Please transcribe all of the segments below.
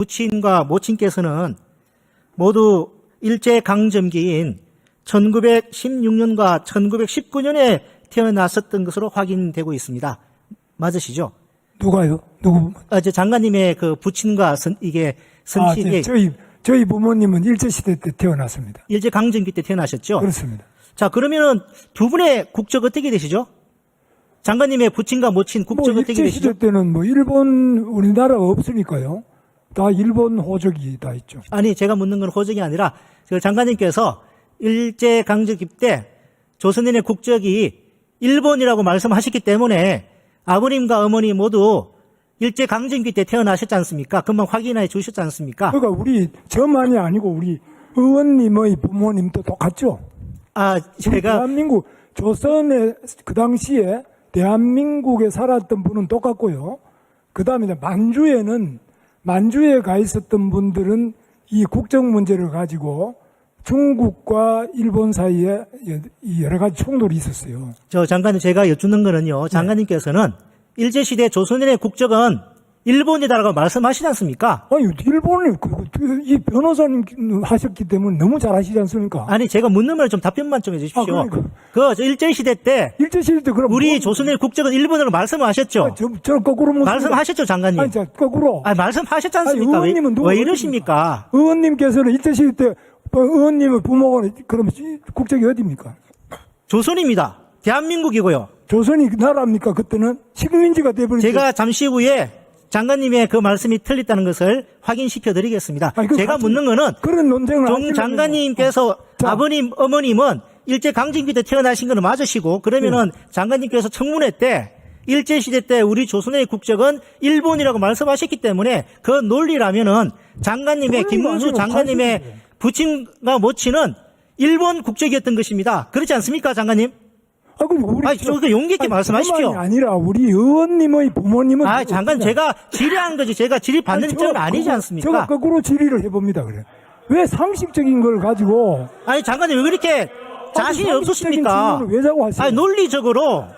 부친과 모친께서는 모두 일제강점기인 1916년과 1919년에 태어났었던 것으로 확인되고 있습니다. 맞으시죠? 누가요? 누구? 저 장관님의 그 부친과 네. 저희 부모님은 일제시대 때 태어났습니다. 일제강점기 때 태어나셨죠? 그렇습니다. 자, 그러면은 두 분의 국적 어떻게 되시죠? 장관님의 부친과 모친 국적 어떻게 되시죠? 일제시대 때는 일본, 우리나라가 없으니까요. 다 일본 호적이 다 있죠. 아니, 제가 묻는 건 호적이 아니라 그 장관님께서 일제강점기 때 조선인의 국적이 일본이라고 말씀하셨기 때문에 아버님과 어머니 모두 일제강점기 때 태어나셨지 않습니까? 금방 확인해 주셨지 않습니까? 그러니까 저만이 아니고 우리 의원님의 부모님도 똑같죠. 제가 대한민국 조선의 그 당시에 대한민국에 살았던 분은 똑같고요. 그 다음에 만주에 가 있었던 분들은 이 국적 문제를 가지고 중국과 일본 사이에 여러 가지衝突이 있었어요. 장관님, 제가 여쭙는 거는요, 장관님께서는 일제시대 조선인의 국적은 일본이다라고 말씀하시지 않습니까? 아니, 일본이, 이 변호사님 하셨기 때문에 너무 잘 아시지 않습니까? 아니, 제가 묻는 말에 좀 답변만 좀 해주십시오. 일제시대 때, 그럼 우리 조선인의 국적은 일본으로 말씀하셨죠? 저 거꾸로 말씀하셨죠, 장관님? 아니, 거꾸로. 말씀하셨지 않습니까? 의원님은 왜 이러십니까? 의원님께서는 일제시대 때, 의원님의 부모가, 그럼 국적이 어디입니까? 조선입니다. 대한민국이고요. 조선이 나라입니까? 그때는 식민지가 돼버린. 제가 잠시 후에 장관님의 그 말씀이 틀렸다는 것을 확인시켜 드리겠습니다. 제가 묻는 거는 그런 논쟁을 종 장관님께서 아버님, 어머님은 일제강점기 때 태어나신 거는 맞으시고 그러면은 장관님께서 청문회 때 일제시대 때 우리 조선의 국적은 일본이라고 말씀하셨기 때문에 그 논리라면은 장관님의 김문수 장관님의 부친과 모친은 일본 국적이었던 것입니다. 그렇지 않습니까, 장관님? 저 용기 있게 말씀하십시오. 아니라 우리 의원님의 부모님은. 장관, 제가 질의한 거지. 제가 질의 받는 입장은 아니지 않습니까? 제가 거꾸로 질의를 해봅니다, 그래. 왜 상식적인 걸 가지고. 장관님, 왜 그렇게 자신이 없으십니까? 왜 자꾸 하세요? 논리적으로.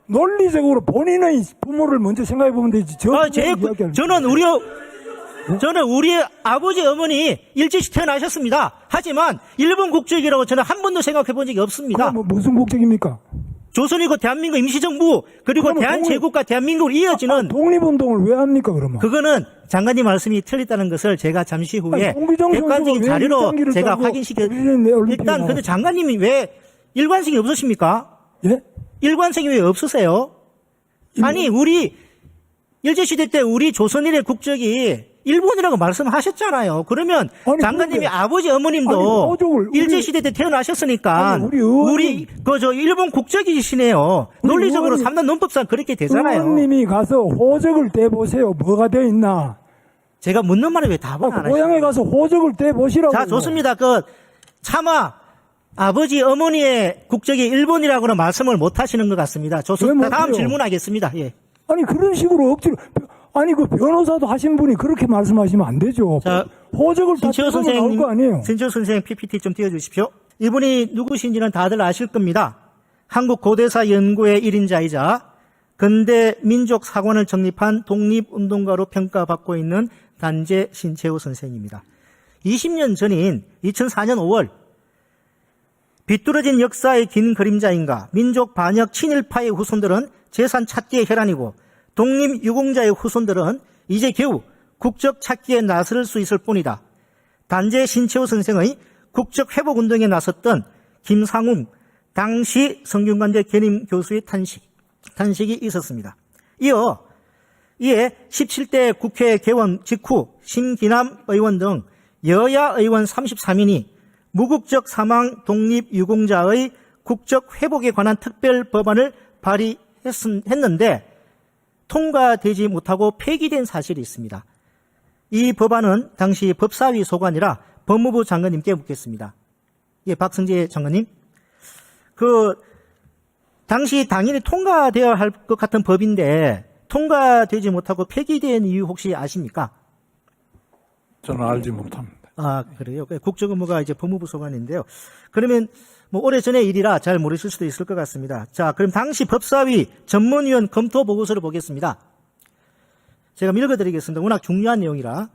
논리적으로 본인의 부모를 먼저 생각해보면 되지. 저는 우리 아버지, 어머니 일제시 태어나셨습니다. 하지만 일본 국적이라고 저는 한 번도 생각해 본 적이 없습니다. 그럼 무슨 국적입니까? 조선이고 대한민국 임시정부 그리고 대한제국과 대한민국으로 이어지는 독립운동을 왜 합니까, 그러면? 그거는 장관님 말씀이 틀렸다는 것을 제가 잠시 후에 객관적인 자료로 제가 확인시켜. 일단 근데 장관님이 왜 일관성이 없으십니까? 예? 일관성이 왜 없으세요? 아니, 우리 일제시대 때 우리 조선인의 국적이 일본이라고 말씀하셨잖아요. 그러면 장관님이 아버지, 어머님도 일제시대 때 태어나셨으니까 일본 국적이시네요. 논리적으로 3단 논법상 그렇게 되잖아요. 의원님이 가서 호적을 떼보세요. 뭐가 되어 있나? 제가 묻는 말에 왜 답을 안 하시죠? 고향에 가서 호적을 떼보시라고. 자, 좋습니다. 차마 아버지, 어머니의 국적이 일본이라고는 말씀을 못 하시는 것 같습니다. 좋습니다. 다음 질문하겠습니다. 예. 아니, 그런 식으로 억지로. 그 변호사도 하신 분이 그렇게 말씀하시면 안 되죠. 자, 호적을 다 떼보면 나올 거 아니에요. 신채호 선생님 PPT 좀 띄워주십시오. 이분이 누구신지는 다들 아실 겁니다. 한국 고대사 연구의 1인자이자 근대 민족 사관을 정립한 독립운동가로 평가받고 있는 단재 신채호 선생입니다. 20년 전인 2004년 5월 비뚤어진 역사의 긴 그림자인가 민족 반역 친일파의 후손들은 재산 찾기에 혈안이고 독립유공자의 후손들은 이제 겨우 국적 찾기에 나설 수 있을 뿐이다. 단재 신채호 선생의 국적 회복운동에 나섰던 김상웅 당시 성균관대 견임 교수의 탄식이 있었습니다. 이에 17대 국회 개원 직후 심기남 의원 등 여야 의원 33인이 무국적 사망 독립유공자의 국적 회복에 관한 특별 법안을 발의했는데 통과되지 못하고 폐기된 사실이 있습니다. 이 법안은 당시 법사위 소관이라 법무부 장관님께 묻겠습니다. 예, 박성재 장관님. 당시 당연히 통과되어야 할 것 같은 법인데 통과되지 못하고 폐기된 이유 혹시 아십니까? 저는 알지 못합니다. 그래요? 국정의무가 이제 법무부 소관인데요. 그러면 오래전의 일이라 잘 모르실 수도 있을 것 같습니다. 자, 그럼 당시 법사위 전문위원 검토 보고서를 보겠습니다. 제가 읽어드리겠습니다. 워낙 중요한 내용이라.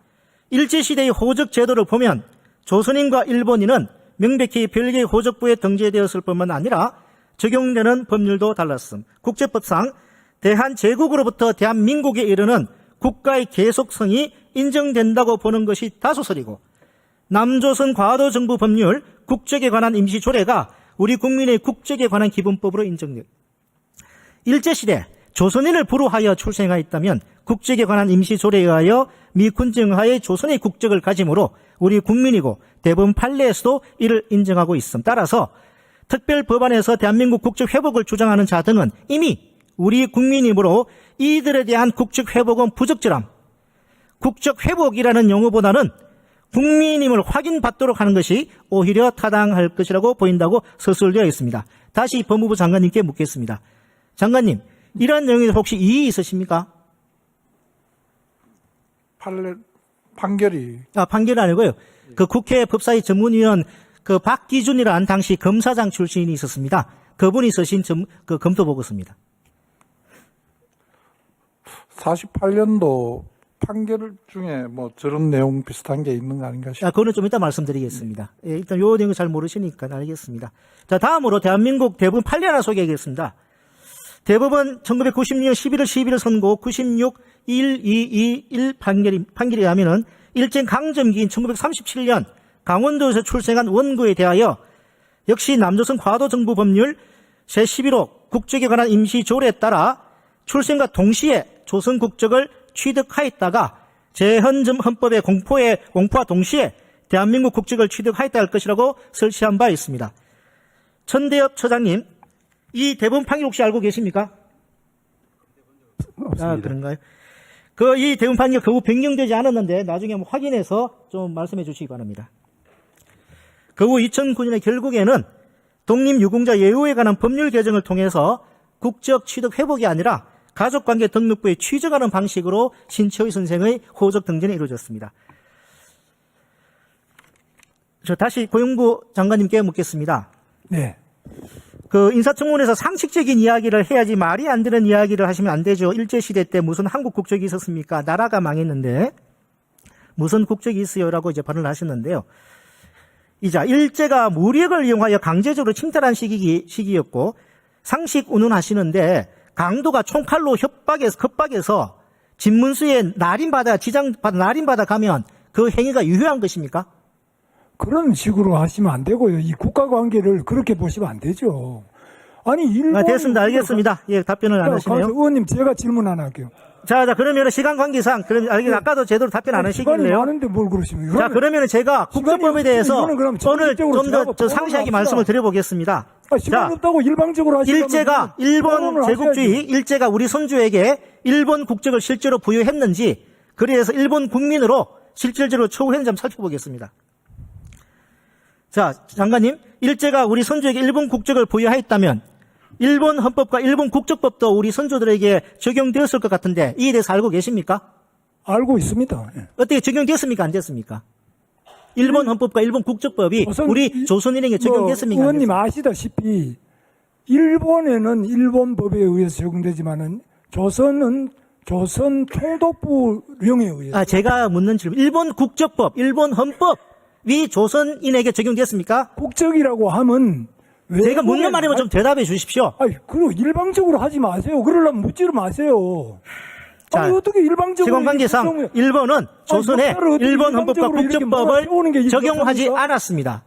일제시대의 호적 제도를 보면 조선인과 일본인은 명백히 별개의 호적부에 등재되었을 뿐만 아니라 적용되는 법률도 달랐음. 국제법상 대한제국으로부터 대한민국에 이르는 국가의 계속성이 인정된다고 보는 것이 다수설이고, 남조선 과도정부 법률 국적에 관한 임시조례가 우리 국민의 국적에 관한 기본법으로 인정돼요. 일제시대 조선인을 불우하여 출생하였다면 국적에 관한 임시조례에 의하여 미군정하에 조선의 국적을 가짐으로 우리 국민이고 대법원 판례에서도 이를 인정하고 있음. 따라서 특별법안에서 대한민국 국적 회복을 주장하는 자 등은 이미 우리 국민이므로 이들에 대한 국적 회복은 부적절함. 국적 회복이라는 용어보다는 국민임을 확인받도록 하는 것이 오히려 타당할 것이라고 보인다고 서술되어 있습니다. 다시 법무부 장관님께 묻겠습니다. 장관님, 이러한 내용에 혹시 이의 있으십니까? 판결이 판결은 아니고요. 그 국회 법사위 전문위원 그 박기준이라는 당시 검사장 출신이 있었습니다. 그분이 쓰신 그 검토 보고서입니다. 48년도 판결 중에 뭐 저런 내용 비슷한 게 있는 거 아닌가 싶어요. 그거는 좀 이따 말씀드리겠습니다. 예, 일단 요 내용을 잘 모르시니까 알겠습니다. 자, 다음으로 대한민국 대법원 판례 하나 소개하겠습니다. 대법원 1996년 11월 11일 선고 96-1221 판결에 의하면은 일제 강점기인 1937년 강원도에서 출생한 원고에 대하여 역시 남조선 과도정부 법률 제11호 국적에 관한 임시조례에 따라 출생과 동시에 조선 국적을 취득하였다가 제헌점 헌법의 공포와 동시에 대한민국 국적을 취득하였다 할 것이라고 설치한 바 있습니다. 천대엽 처장님, 이 대법원 판결 혹시 알고 계십니까? 없습니다. 그런가요? 이 대법원 판결 그 후 변경되지 않았는데 나중에 한번 확인해서 좀 말씀해 주시기 바랍니다. 그 후 2009년에 결국에는 독립유공자 예우에 관한 법률 개정을 통해서 국적 취득 회복이 아니라 가족관계 등록부에 취득하는 방식으로 신채의 선생의 호적 등재는 이루어졌습니다. 저 다시 고용부 장관님께 묻겠습니다. 네. 그 인사청문회에서 상식적인 이야기를 해야지 말이 안 되는 이야기를 하시면 안 되죠. 일제시대 때 무슨 한국 국적이 있었습니까? 나라가 망했는데 무슨 국적이 있어요라고 이제 발언을 하셨는데요. 이자 일제가 무력을 이용하여 강제적으로 침탈한 시기였고 상식 운운하시는데 강도가 총칼로 협박해서 집문수에 날인받아 가면 그 행위가 유효한 것입니까? 그런 식으로 하시면 안 되고요. 이 국가 관계를 그렇게 보시면 안 되죠. 아니, 일본. 됐습니다. 알겠습니다. 예, 답변을 안 하시네요. 의원님, 제가 질문 하나 할게요. 자, 그러면 시간 관계상, 아까도 제대로 답변 안 시간이 하시길래요. 많은데 뭘 그러십니까? 자, 그러면 제가 국적법에 대해서 오늘 좀 더 상세하게 말씀을 드려보겠습니다. 시간 없다고 일방적으로 하시면 일제가 일본 제국주의, 일제가 우리 선조에게 일본 국적을 실제로 부여했는지, 그래서 일본 국민으로 실질적으로 처우했는지 한번 살펴보겠습니다. 자, 장관님, 일제가 우리 선조에게 일본 국적을 부여했다면 일본 헌법과 일본 국적법도 우리 선조들에게 적용되었을 것 같은데 이에 대해서 알고 계십니까? 알고 있습니다. 예. 어떻게 적용됐습니까? 안 됐습니까? 일본 헌법과 일본 국적법이 우리 조선인에게 적용됐습니까? 의원님 아시다시피 일본에는 일본 법에 의해서 적용되지만은 조선은 조선 총독부령에 의해서. 제가 묻는 질문. 일본 국적법, 일본 헌법이 조선인에게 적용됐습니까? 국적이라고 하면 제가 묻는 말이면 좀 대답해 주십시오. 그리고 일방적으로 하지 마세요. 그러려면 묻지를 마세요. 자, 어떻게 일방적으로. 시간관계상 일본은 조선의 일본 헌법과 국적법을 적용하지 않았습니다.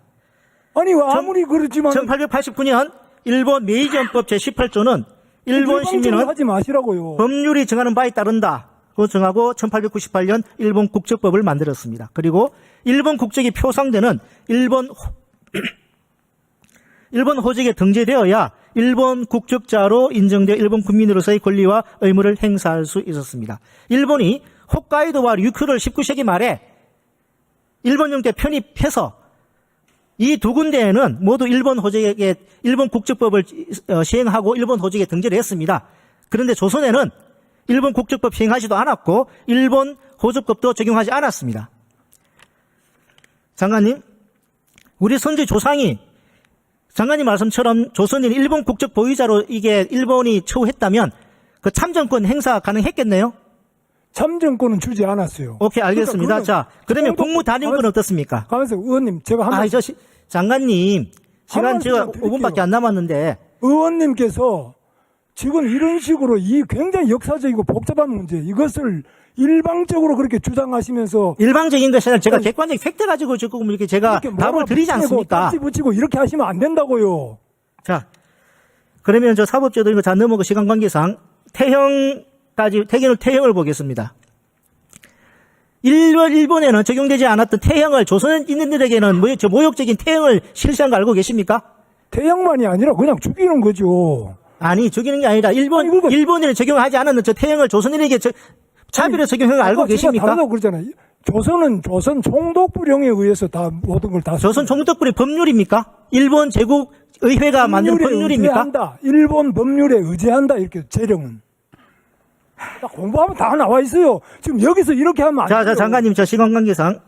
아니, 아무리 그렇지만. 1889년 일본 메이지 헌법 제18조는 일본 시민은 하지 마시라고요. 법률이 정하는 바에 따른다. 그 정하고 1898년 일본 국적법을 만들었습니다. 그리고 일본 국적이 표상되는 일본 호적에 등재되어야 일본 국적자로 인정되어 일본 국민으로서의 권리와 의무를 행사할 수 있었습니다. 일본이 홋카이도와 류큐를 19세기 말에 일본 영토에 편입해서 이 두 군데에는 모두 일본 호적에 일본 국적법을 시행하고 일본 호적에 등재를 했습니다. 그런데 조선에는 일본 국적법 시행하지도 않았고 일본 호적법도 적용하지 않았습니다. 장관님, 우리 선조 조상이 장관님 말씀처럼 조선인 일본 국적 보유자로 이게 일본이 처우했다면 그 참정권 행사 가능했겠네요? 참정권은 주지 않았어요. 오케이, 알겠습니다. 그러니까 자, 그러면 총독- 국무단임권 어떻습니까? 가만있어, 의원님, 제가 한 말, 장관님, 시간 한 제가 말씀 드릴게요. 5분밖에 안 남았는데, 의원님께서 지금 이런 식으로 이 굉장히 역사적이고 복잡한 문제, 이것을 일방적으로 그렇게 주장하시면서 일방적인 것이 아니라 제가 객관적인 팩트 가지고 조금 이렇게 제가 이렇게 답을 뭐라 드리지 붙이고 않습니까? 딱지 붙이고 이렇게 하시면 안 된다고요. 자, 그러면 저 사법제도 이거 다 넘어가 시간 관계상 태형을 보겠습니다. 일본에는 적용되지 않았던 태형을 조선인들에게는 모욕적인 태형을 실시한 거 알고 계십니까? 태양만이 아니라 그냥 죽이는 거죠. 아니, 죽이는 게 아니라 아니, 그거- 일본인은 적용하지 않았는 저 태형을 조선인에게 차별을 적용한 거 알고 아까 제가 계십니까? 다르다고 그러잖아요. 조선은 조선 총독부령에 의해서 다 모든 걸 다 조선 총독부의 법률입니까? 일본 제국 의회가 만든 법률입니까? 의제한다. 일본 법률에 의제한다. 이렇게 재령은. 다 공부하면 다 나와 있어요. 지금 여기서 이렇게 하면 안 돼요. 자, 장관님, 저 시간 관계상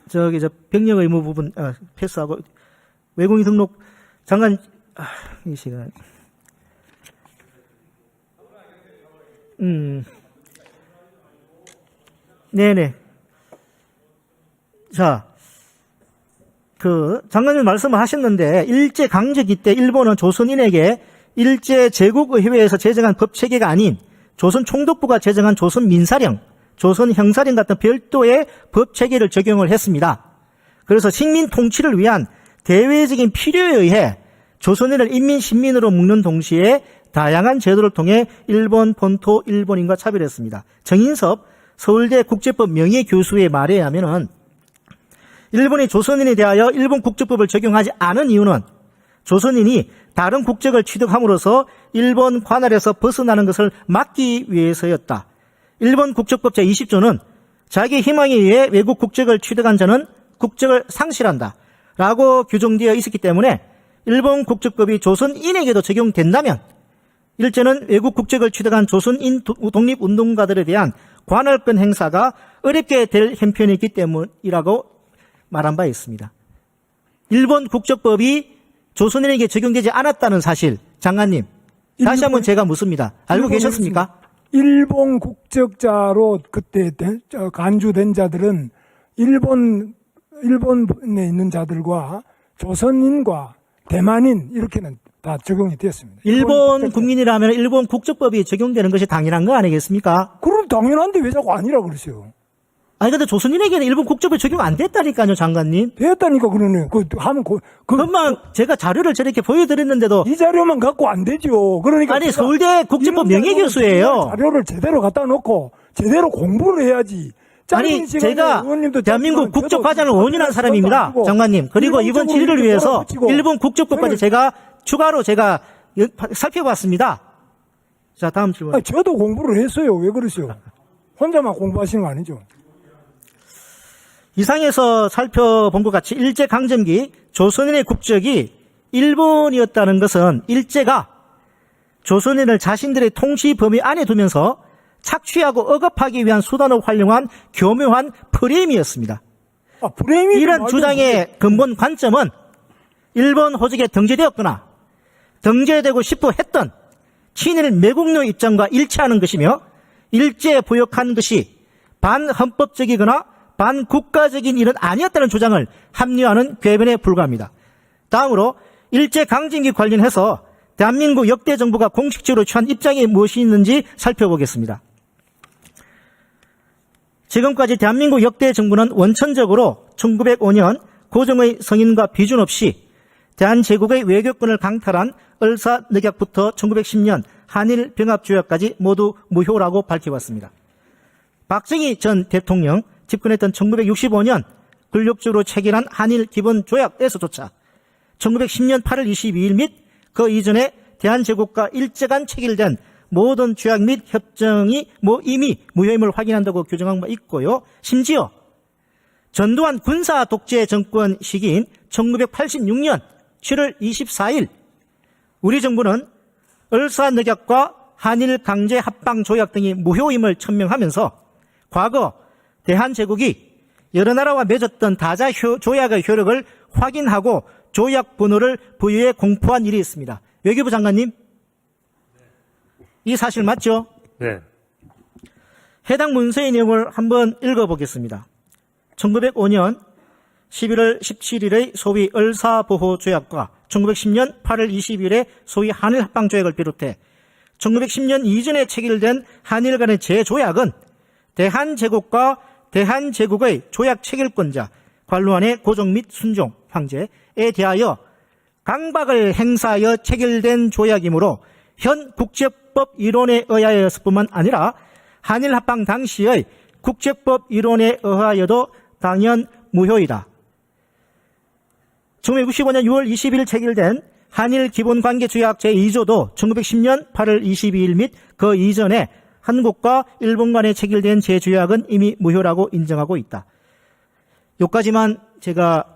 저 병력 의무 부분 패스하고 외국인 등록 장관 이 시간 네네. 자, 장관님 말씀을 하셨는데 일제 강점기 때 일본은 조선인에게 일제 제국의회에서 제정한 법 체계가 아닌 조선 총독부가 제정한 조선 민사령, 조선 형사령 같은 별도의 법 체계를 적용을 했습니다. 그래서 식민 통치를 위한 대외적인 필요에 의해 조선인을 인민, 신민으로 묶는 동시에 다양한 제도를 통해 일본 본토 일본인과 차별했습니다. 정인섭 서울대 국제법 명예교수의 말에 의하면은 일본이 조선인에 대하여 일본 국적법을 적용하지 않은 이유는 조선인이 다른 국적을 취득함으로써 일본 관할에서 벗어나는 것을 막기 위해서였다. 일본 국적법 제20조는 자기 희망에 의해 외국 국적을 취득한 자는 국적을 상실한다 라고 규정되어 있었기 때문에 일본 국적법이 조선인에게도 적용된다면 일제는 외국 국적을 취득한 조선인 독립운동가들에 대한 관할권 행사가 어렵게 될 형편이 있기 때문이라고 말한 바 있습니다. 일본 국적법이 조선인에게 적용되지 않았다는 사실, 장관님, 다시 한번 제가 묻습니다. 알고 계셨습니까? 일본 국적자로 그때 간주된 자들은 일본에 있는 자들과 조선인과 대만인 이렇게는 다 적용이 되었습니다. 일본 국민이라면 일본 국적법이 적용되는 것이 당연한 거 아니겠습니까? 그럼 당연한데 왜 자꾸 아니라 그러세요? 아니, 근데 조선인에게는 일본 국적법이 적용 안 됐다니까요, 장관님. 됐다니까 그러네. 그것만 제가 자료를 저렇게 보여드렸는데도 이 자료만 갖고 안 되죠. 그러니까 아니, 제가 서울대 국제법 이런 명예교수예요. 자료를 제대로 갖다 놓고 제대로 공부를 해야지. 아니, 짧은 제가 시간에 의원님도 대한민국 짧지만 국적 저도 과장을 5년 한 사람입니다, 아니고 장관님. 그리고 이번 일방적으로 질의를 이렇게 위해서 몰아붙이고 일본 국적법까지 제가 추가로 제가 살펴봤습니다. 자, 다음 질문. 아니, 저도 공부를 했어요. 왜 그러세요? 혼자만 공부하시는 거 아니죠? 이상에서 살펴본 것 같이 일제강점기 조선인의 국적이 일본이었다는 것은 일제가 조선인을 자신들의 통치 범위 안에 두면서 착취하고 억압하기 위한 수단을 활용한 교묘한 프레임이었습니다. 프레임이 이런 주장의 근본 관점은 일본 호적에 등재되었거나 등재되고 싶어 했던 친일 매국노 입장과 일치하는 것이며 일제에 부역한 것이 반헌법적이거나 반국가적인 일은 아니었다는 주장을 합리화하는 궤변에 불과합니다. 다음으로 일제강점기 관련해서 대한민국 역대 정부가 공식적으로 취한 입장이 무엇이 있는지 살펴보겠습니다. 지금까지 대한민국 역대 정부는 원천적으로 1905년 고종의 성인과 비준 없이 대한제국의 외교권을 강탈한 을사늑약부터 1910년 한일병합조약까지 모두 무효라고 밝혀왔습니다. 박정희 전 대통령 집권했던 1965년 권력적으로 체결한 한일기본조약에서조차 1910년 8월 22일 및 그 이전에 대한제국과 일제 간 체결된 모든 조약 및 협정이 이미 무효임을 확인한다고 규정한 바 있고요. 심지어 전두환 군사 독재 정권 시기인 1986년 7월 24일 우리 정부는 을사늑약과 한일 강제 합방 조약 등이 무효임을 천명하면서 과거 대한제국이 여러 나라와 맺었던 다자 조약의 효력을 확인하고 조약 번호를 부유에 공포한 일이 있습니다. 외교부 장관님, 이 사실 맞죠? 네. 해당 문서의 내용을 한번 읽어보겠습니다. 1905년 11월 17일의 소위 을사보호조약과 1910년 8월 20일의 소위 한일합방조약을 비롯해 1910년 이전에 체결된 한일 간의 재조약은 대한제국과 대한제국의 조약 체결권자 관로안의 고종 및 순종 황제에 대하여 강박을 행사하여 체결된 조약이므로 현 국제법 이론에 의하였을 뿐만 아니라 한일 합방 당시의 국제법 이론에 의하여도 당연 무효이다. 1965년 6월 20일 체결된 한일 기본관계조약 제2조도 1910년 8월 22일 및 그 이전에 한국과 일본 간에 체결된 재조약은 이미 무효라고 인정하고 있다. 여기까지만 제가